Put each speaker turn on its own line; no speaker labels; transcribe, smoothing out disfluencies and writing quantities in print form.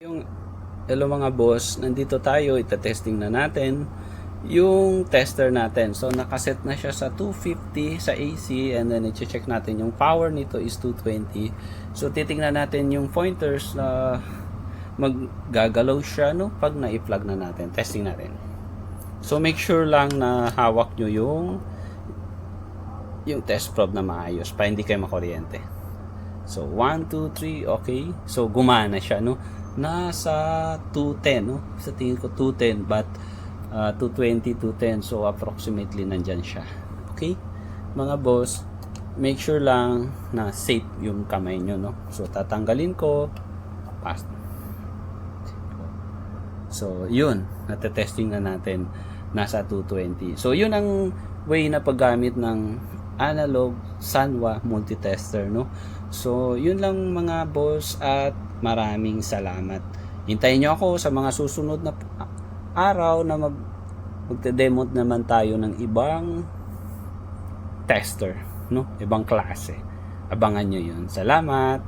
Yung hello mga boss, nandito tayo, itatesting na natin yung tester natin. So nakaset na siya sa 250 sa AC, and then i-check natin yung power nito is 220. So titingnan natin yung pointers na maggagalaw siya no pag na-plug na natin. Testing natin. So make sure lang na hawak nyo yung test probe na maayos pa hindi kayo makuryente. So 1, 2, 3, okay. So gumana siya no. Nasa 210 no. Sa tingin ko 210 but 220, 210. So approximately nandyan siya. Okay? Mga boss, make sure lang na safe yung kamay nyo no. So tatanggalin ko. Pass. So yun, natetesting na natin nasa 220. So yun ang way na paggamit ng analog Sanwa multitester no. So yun lang mga boss at maraming salamat. Hintayin nyo ako sa mga susunod na araw na magte-demo naman tayo ng ibang tester no, ibang klase. Abangan nyo yun. Salamat.